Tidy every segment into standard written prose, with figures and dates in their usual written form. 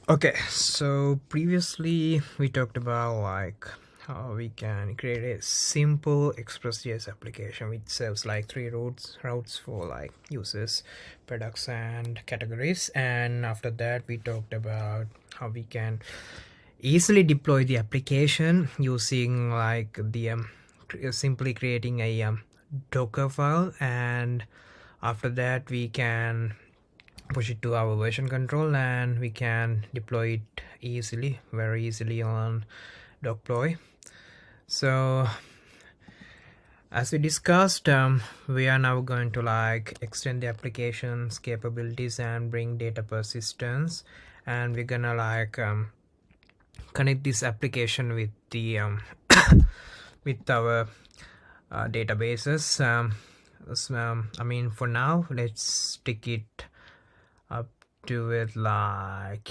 Okay, so previously we talked about how we can create a simple ExpressJS application which serves like three routes for like users, products and categories. And after that we talked about how we can easily deploy the application using like the simply creating a Docker file, and after that we can push it to our version control and we can deploy it very easily on Dokploy. So as we discussed, we are now going to like extend the application's capabilities and bring data persistence, and we're gonna like connect this application with the with our databases. I mean, for now let's stick it up to it like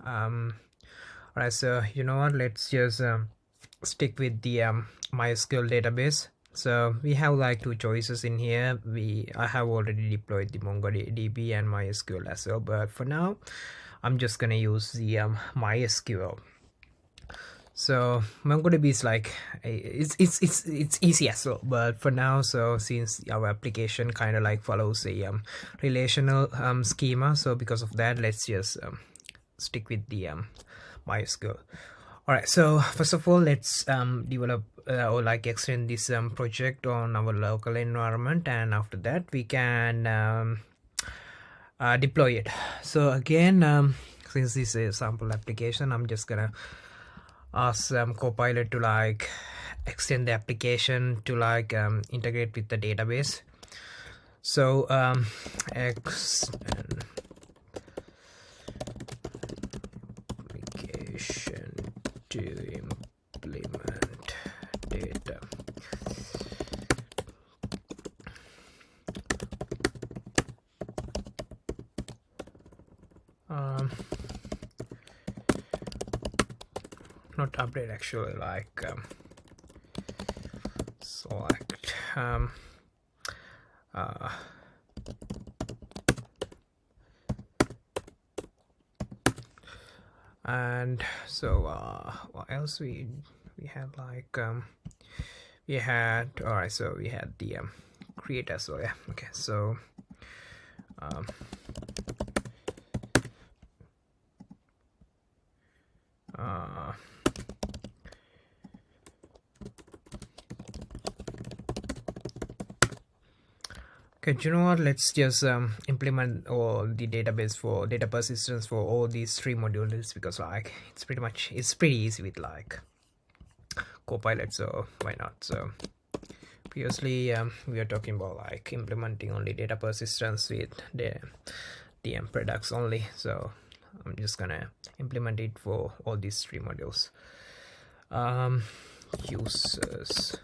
alright, so you know what, let's just stick with the MySQL database. So we have like two choices in here. I have already deployed the MongoDB and MySQL as well, but for now I'm just gonna use the MySQL. So MongoDB is like it's easy as well, but for now, so since our application kind of like follows a relational schema, so because of that, let's just stick with the MySQL. All right, so first of all, let's develop or like extend this project on our local environment, and after that we can deploy it. So again, since this is a sample application, I'm just gonna ask Copilot to like extend the application to like integrate with the database. So extend application to implement data. Not update, actually, like select and so what else we had like we had, all right, so we had the create as well. Yeah, okay, so okay, do you know what, let's just implement all the database for data persistence for all these three modules, because like it's pretty easy with like Copilot, so why not? So previously we are talking about like implementing only data persistence with the DM products only, so I'm just gonna implement it for all these three modules. Users,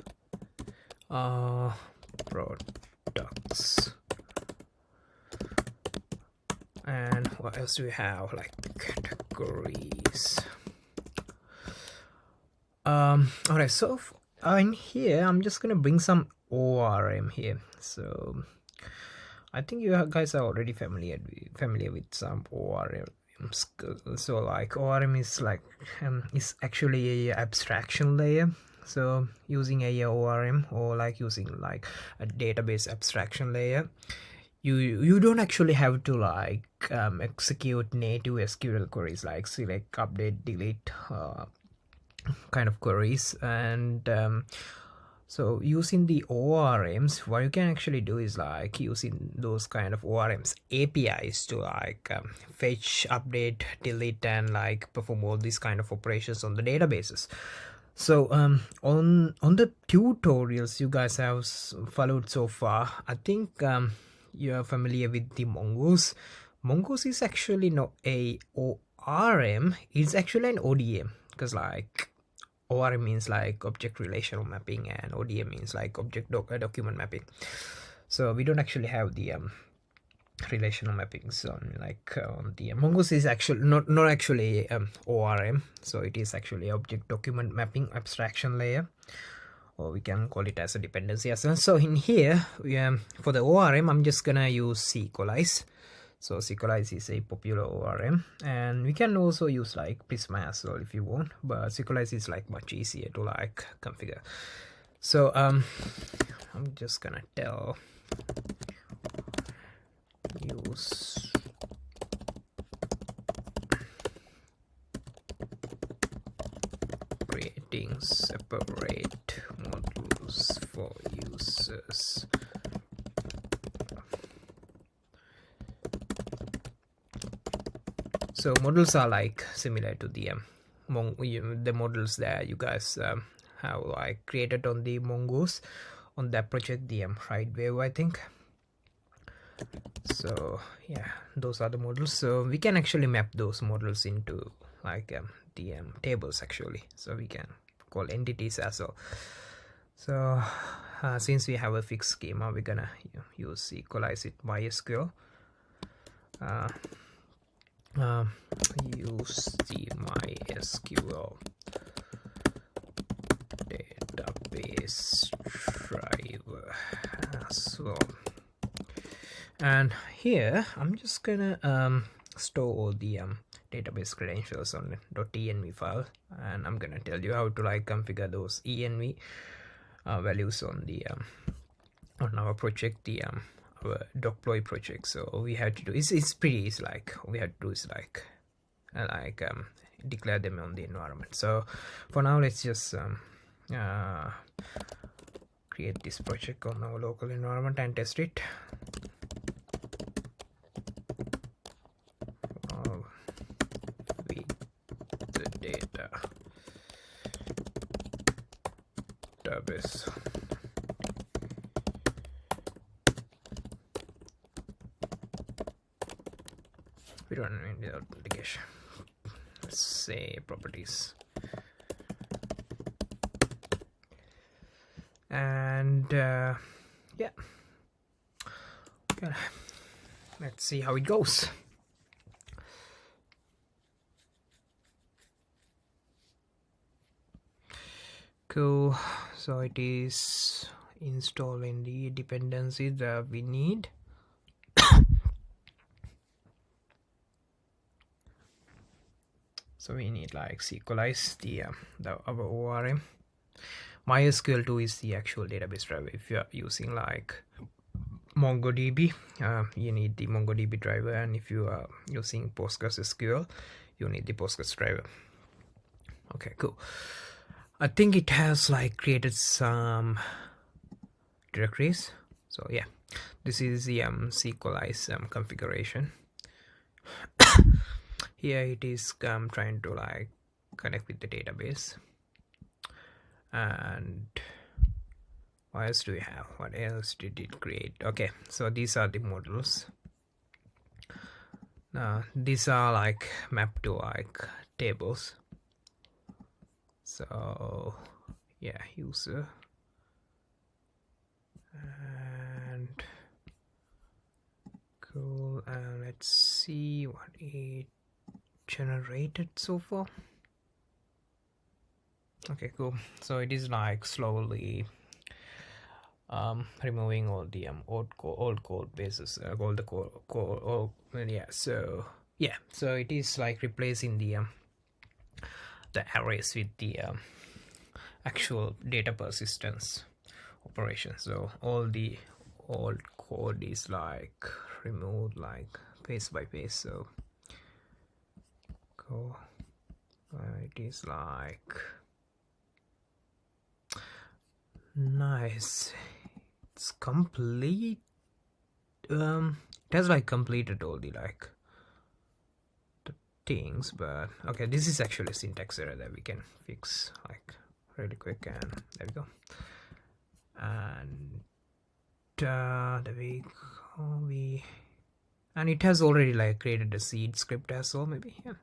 products, and what else do we have, like categories. All right, so in here I'm just gonna bring some ORM here. So I think you guys are already familiar with some ORM. So like ORM is like is actually a abstraction layer. So using a ORM or like using like a database abstraction layer, you don't actually have to like execute native SQL queries like select, update, delete kind of queries. And so using the ORMs, what you can actually do is like using those kind of ORMs APIs to like fetch, update, delete, and like perform all these kind of operations on the databases. So on the tutorials you guys have followed so far, I think you are familiar with the Mongoose. Mongoose is actually not a ORM, it's actually an ODM, because like ORM means like object relational mapping and ODM means like object document mapping. So we don't actually have the relational mappings on like the Mongoose is actually not actually ORM, so it is actually object document mapping abstraction layer, or we can call it as a dependency as well. So in here we for the ORM I'm just gonna use sequelize. So SQLize is a popular ORM, and we can also use like Prisma as well if you want, but SQLize is like much easier to like configure. So I'm just gonna tell use creating separate modules for users. So models are like similar to the models that you guys have like created on the Mongoose on that project, the Ride Wave, I think. So yeah, those are the models. So we can actually map those models into like the tables actually. So we can call entities as well. So since we have a fixed schema, we're gonna use equalize it MySQL. Use the MySQL database driver as well. And here I'm just gonna store all the database credentials on .env file, and I'm gonna tell you how to like configure those env values on the on our project, the our Dokploy project. So we have to do it's pretty easy. Like we have to do is like declare them on the environment. So for now, let's just create this project on our local environment and test it. Feed the database. We don't need the authentication. Let's say properties. And yeah, okay. Let's see how it goes. Cool. So it is installing the dependency that we need. So we need like SQLize our ORM. MySQL 2 is the actual database driver. If you are using like MongoDB, you need the MongoDB driver, and if you are using PostgreSQL, you need the Postgres driver. Okay, cool. I think it has like created some directories. So yeah, this is the SQLize configuration. Here it is trying to like connect with the database. And what else do we have? What else did it create? Okay, so these are the models. These are like mapped to like tables. So yeah, user, and cool. And let's see what it generated so far. Okay, cool. So it is like slowly removing all the old code bases, all the core. Yeah. So yeah, so it is like replacing the arrays with the actual data persistence operation. So all the old code is like removed like page by page. So cool. It is like nice. It's complete. It has like completed all the like the things, but okay, this is actually a syntax error that we can fix like really quick, and there we go. And there we go. And it has already like created a seed script as well, maybe. Yeah.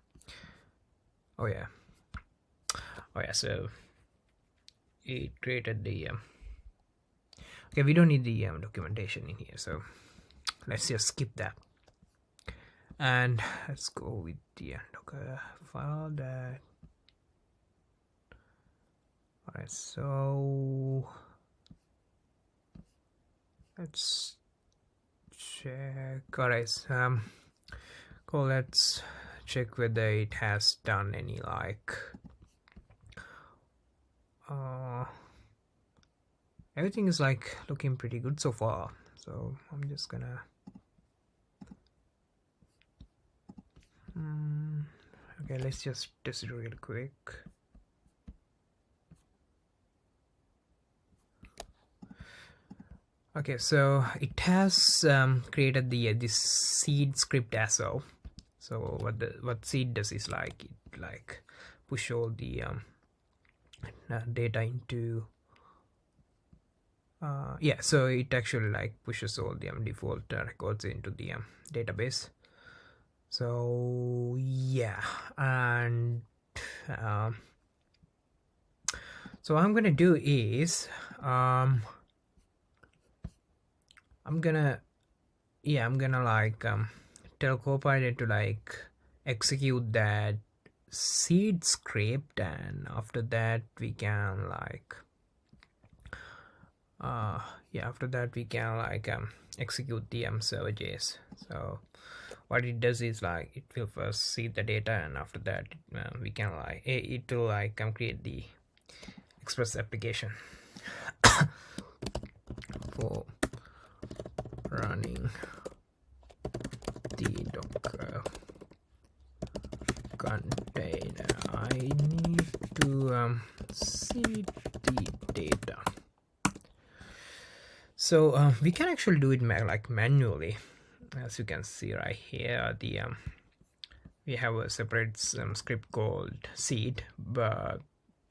Oh yeah. So it created the okay, we don't need the documentation in here, so let's just skip that, and let's go with the Docker file that. Alright, so let's check. Alright, Cool, let's check whether it has done any like everything is like looking pretty good so far. So I'm just gonna okay, let's just test it real quick. Okay, so it has created the this seed script as well. So what seed does is like it like push all the data into yeah, so it actually like pushes all the default records into the database. So yeah, and so what I'm gonna do is I'm gonna like tell Copilot to like execute that seed script, and after that we can like after that we can like execute the server.js. So what it does is like it will first see the data, and after that we can like it will like create the Express application for running the Docker container. I need to see the data. So we can actually do it like manually. As you can see right here, the we have a separate script called seed, but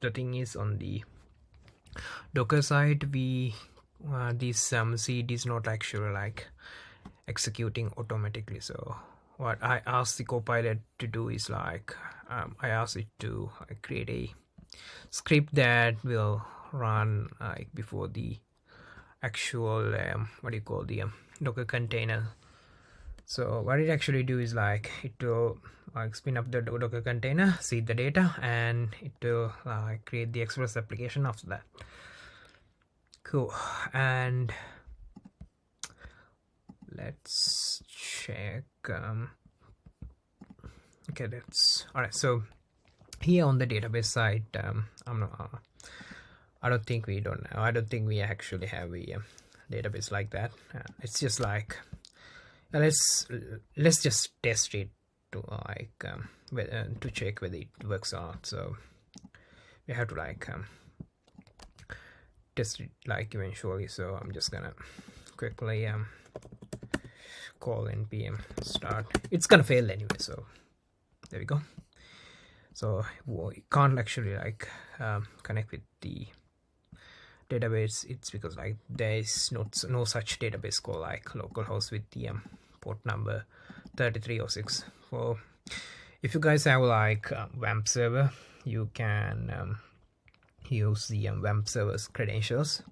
the thing is on the Docker side, we this seed is not actually like executing automatically. So what I asked the Copilot to do is like I asked it to create a script that will run like before the actual what do you call the Docker container. So what it actually do is like it will like spin up the Docker container, see the data, and it will create the Express application after that. Cool. And let's check. Okay, that's all right. So here on the database side, I don't think we actually have a database like that. It's just like let's just test it to like to check whether it works or not. So we have to like test it like eventually. So I'm just gonna quickly call npm start. It's gonna fail anyway, so there we go. So we can't actually like connect with the database. It's because like there is no such database called like localhost with the port number 3306. So if you guys have like WAMP server, you can use the WAMP server's credentials,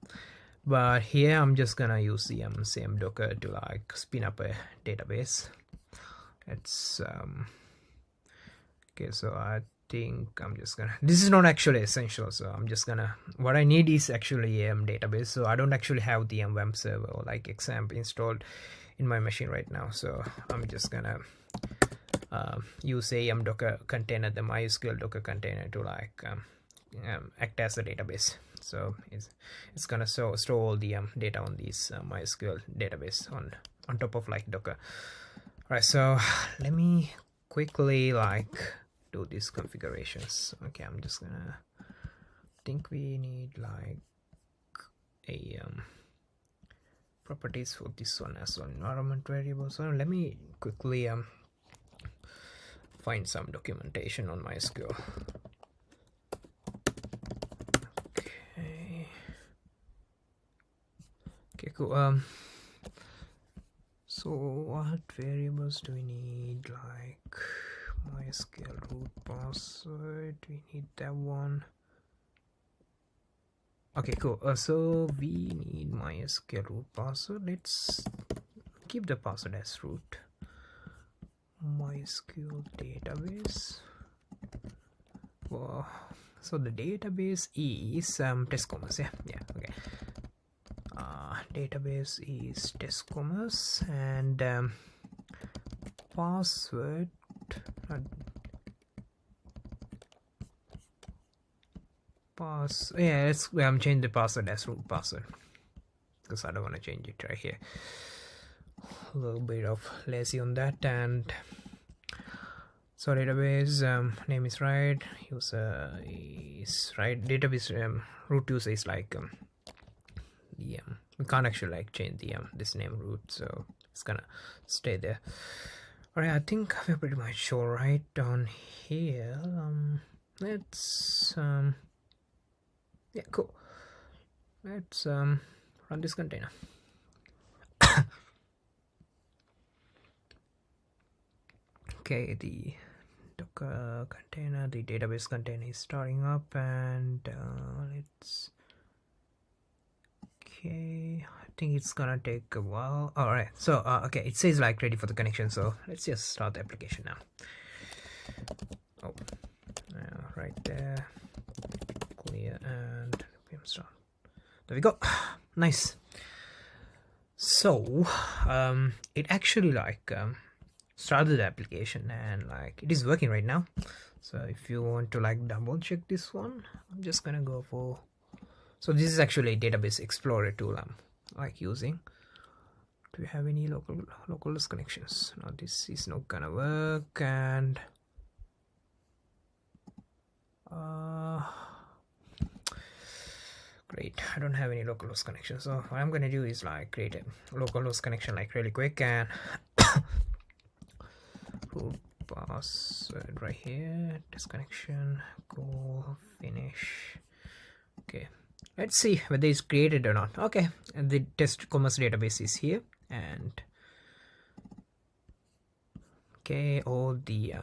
but here I'm just gonna use the same Docker to like spin up a database. It's okay, so I think I'm just gonna, this is not actually essential, so I'm just gonna, what I need is actually a database. So I don't actually have the WAMP server or like XAMPP installed in my machine right now, so I'm just gonna use a Docker container, the MySQL Docker container, to like act as a database. So it's gonna store all the data on this MySQL database on top of like Docker. All right, so let me quickly like do these configurations. Okay, I'm just gonna think we need like a properties for this one as well, environment variables. So let me quickly find some documentation on MySQL. Okay, cool. So what variables do we need? Like MySQL root password, we need that one. Okay, cool. So we need MySQL root password. Let's keep the password as root. MySQL database. Wow. So the database is test commerce. Yeah, okay. Database is test commerce, and password. Yeah, let's change the password as root password, because I don't want to change it right here. A little bit of lazy on that. And so database name is right, user is right, database root user is like we can't actually like change the this name root, so it's gonna stay there. All right, I think we're pretty much all right on here. Let's yeah, cool. Let's run this container. Okay, the Docker container, the database container is starting up, and let's. Okay, I think it's gonna take a while. All right, so okay, it says like ready for the connection, so let's just start the application now. Oh, right there, clear, and start. There we go. Nice. So it actually like started the application, and like it is working right now. So if you want to like double check this one, I'm just gonna go for. So this is actually a database explorer tool I'm like using. Do we have any localhost connections? No, this is not gonna work. And great, I don't have any localhost connections. So what I'm gonna do is like create a localhost connection like really quick, and root password right here, disconnection, go finish. Okay, let's see whether it's created or not. Okay, and the test commerce database is here, and okay, all the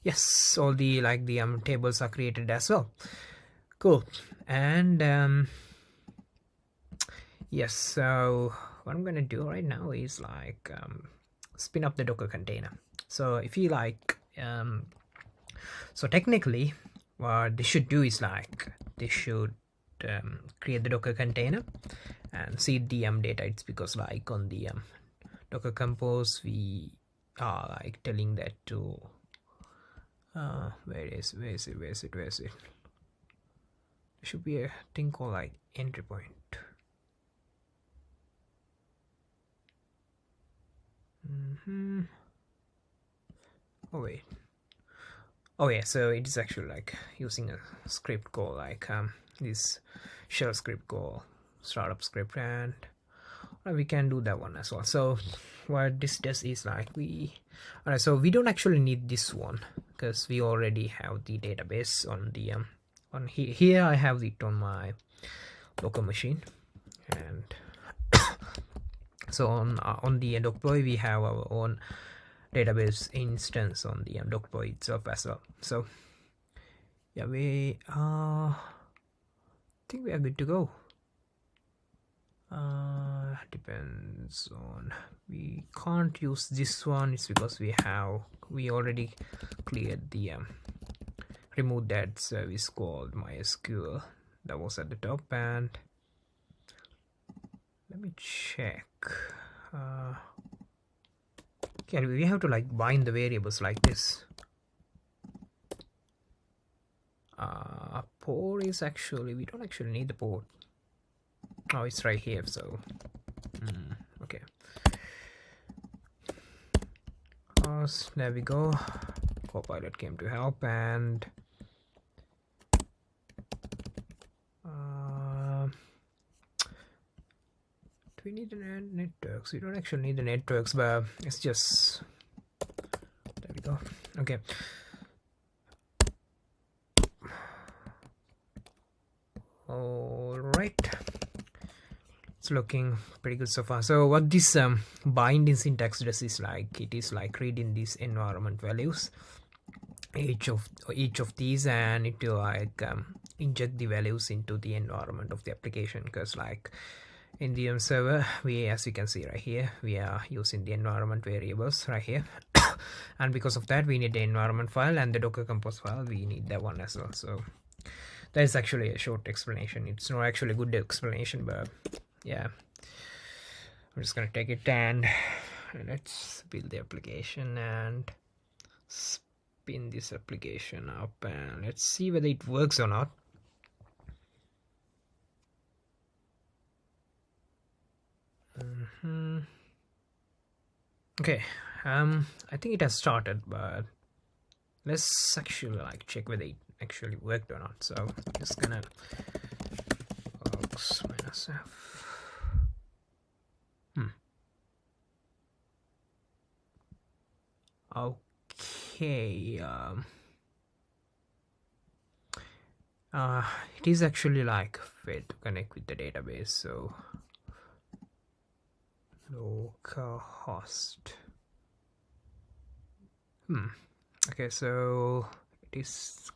yes, all the like the tables are created as well. Cool. And yes, so what I'm gonna do right now is like spin up the Docker container. So if you like so technically what they should do is like they should create the Docker container and see the data. It's because like on the Docker compose we are like telling that to where is it? There should be a thing called like entry point. Oh wait. Oh yeah, so it is actually like using a script called like this shell script called startup script, and we can do that one as well. So what this does is like alright, so we don't actually need this one because we already have the database on the on here. I have it on my local machine, and so on the Dokploy we have our own database instance on the Dokploy itself as well. So yeah, we think we are good to go. Depends on, we can't use this one. It's because we already cleared the removed that service called MySQL that was at the top. And let me check. Okay, we have to like bind the variables like this. Port is actually, we don't actually need the port. Oh, it's right here. So okay, there we go. Copilot came to help. And do we need the networks? We don't actually need the networks, but it's just, there we go. Okay, all right, it's looking pretty good so far. So what this binding syntax does is like, it is like reading these environment values, each of these, and it will like inject the values into the environment of the application. Because like in the server, as you can see right here, we are using the environment variables right here. And because of that, we need the environment file, and the Docker compose file, we need that one as well. So that is actually a short explanation. It's not actually a good explanation, but yeah, I'm just gonna take it and let's build the application and spin this application up, and let's see whether it works or not. Okay, I think it has started, but let's actually like check whether it actually worked or not. So I'm just gonna logs -f. Okay, it is actually like failed to connect with the database, so localhost. Okay, so it is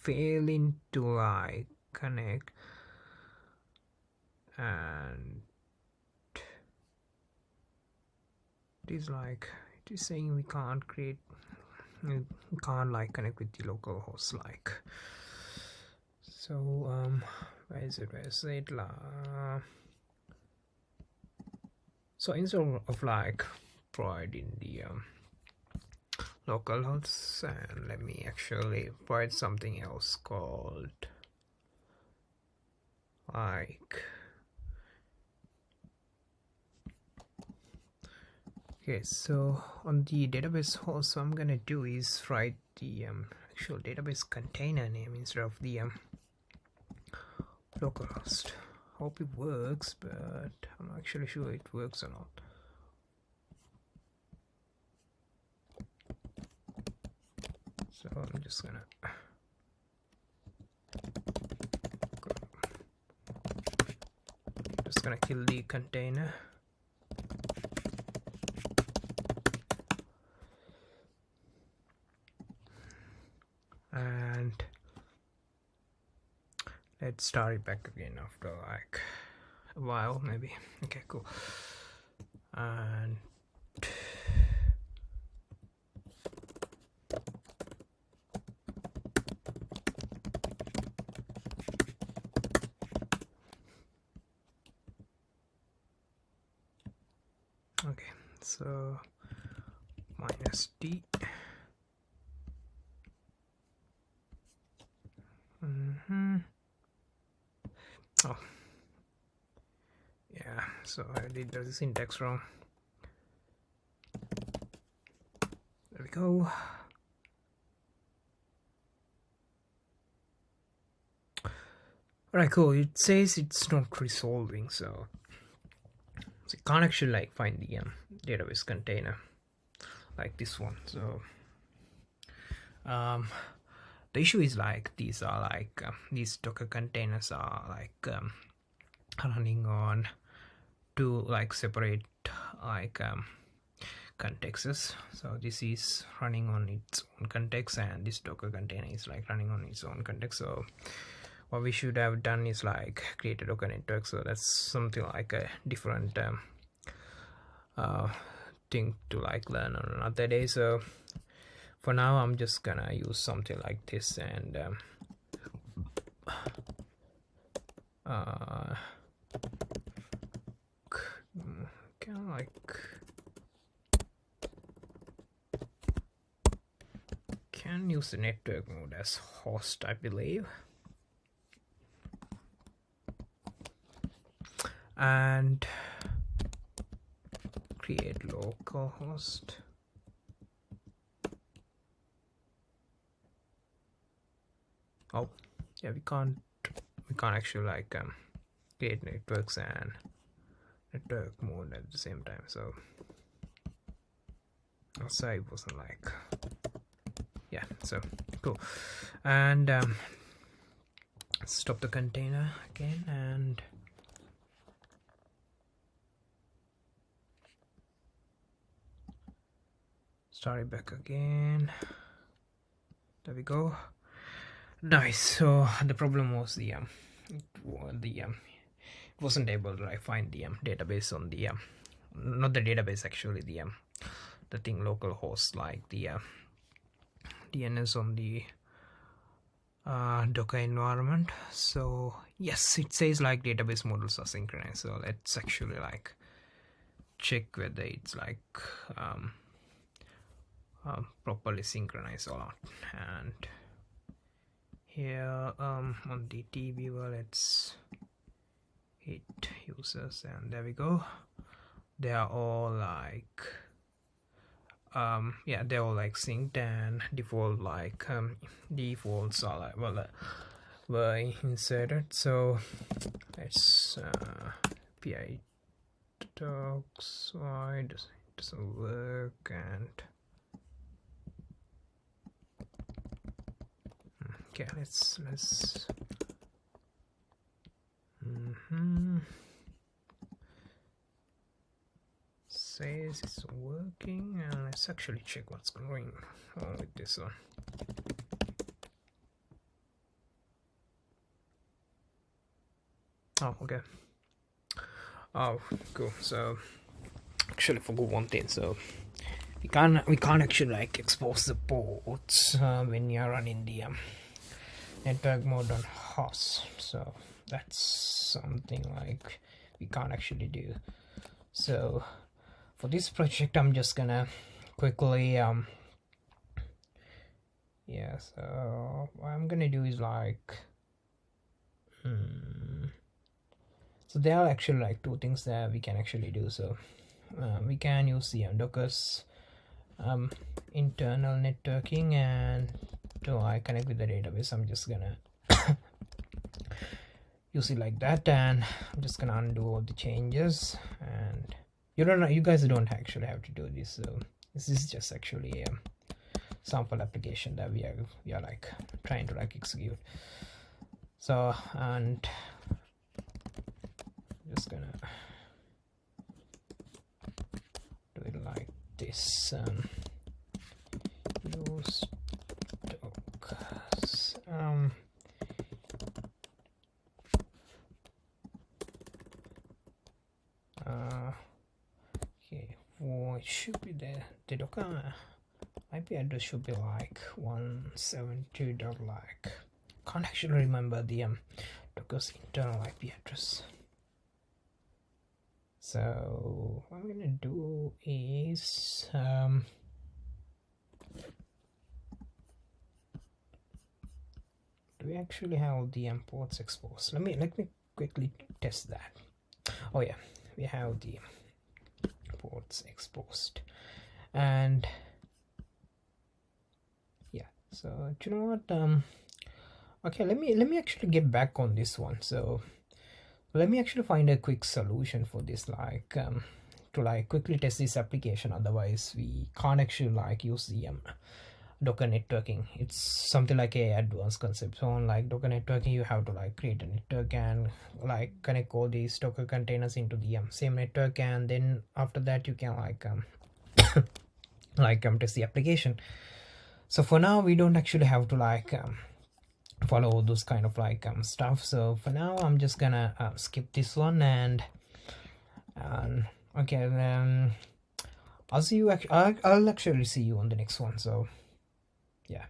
failing to like connect, and it is like it is saying we can't like connect with the local host like. So where is it so instead of like providing the local hosts, and let me actually provide something else called like, okay, so on the database host, what I'm gonna do is write the actual database container name instead of the localhost. Hope it works, but I'm not actually sure it works or not. So I'm just gonna kill the container. And let's start it back again after like a while, maybe. Okay, cool. And okay, so -d. Oh yeah, so I did the syntax wrong. There we go. Alright, cool. It says it's not resolving, so you can't actually like find the database container like this one. So the issue is like these are like these Docker containers are like running on two like separate like contexts. So this is running on its own context, and this Docker container is like running on its own context. So what we should have done is like create a Docker network. So that's something like a different thing to like learn on another day. So for now I'm just gonna use something like this, and can use the network mode as host, I believe, and create localhost. Oh yeah, we can't actually like create networks and network mode at the same time, so also it wasn't like, yeah, so cool. And stop the container again and start it back again. There we go. Nice. So the problem was the it wasn't able to like find the database on the not the database, actually the thing localhost, like the DNS on the Docker environment. So yes, it says like database models are synchronized. So let's actually like check whether it's like properly synchronized or not. And here on the TViewer, let's hit users, and there we go. They are all like yeah, they're all like synced, and default like defaults are like were inserted. So let's pi docs, why doesn't work? And okay, let's says it's working, and let's actually check what's going on with this one. Oh, okay. Oh, cool. So actually forgot one thing. So we can't actually like expose the ports when you're running the network mode on host. So that's something like we can't actually do. So for this project, I'm just gonna quickly yeah, so what I'm gonna do is like so there are actually like two things that we can actually do. So we can use the Docker's internal networking, and to like connect with the database, I'm just gonna use it like that, and I'm just gonna undo all the changes. And you guys don't actually have to do this. So this is just actually a sample application that we are like trying to like execute. So, and I'm just gonna do it like this. Use docs. Okay, well, it should be the Docker IP address should be like 172. Like, can't actually remember the Docker's internal IP address. So what I'm gonna do is do we actually have the ports exposed? Let me quickly test that. Oh yeah, we have the ports exposed, and yeah. So do you know what? Okay, let me actually get back on this one. So let me actually find a quick solution for this, like to like quickly test this application. Otherwise we can't actually like use the Docker networking. It's something like a advanced concept. So on like Docker networking, you have to like create a network and like connect all these Docker containers into the same network, and then after that you can like test the application. So for now we don't actually have to like follow all those kind of like stuff. So for now I'm just gonna skip this one, and okay, then I'll see you I'll actually see you on the next one. So yeah.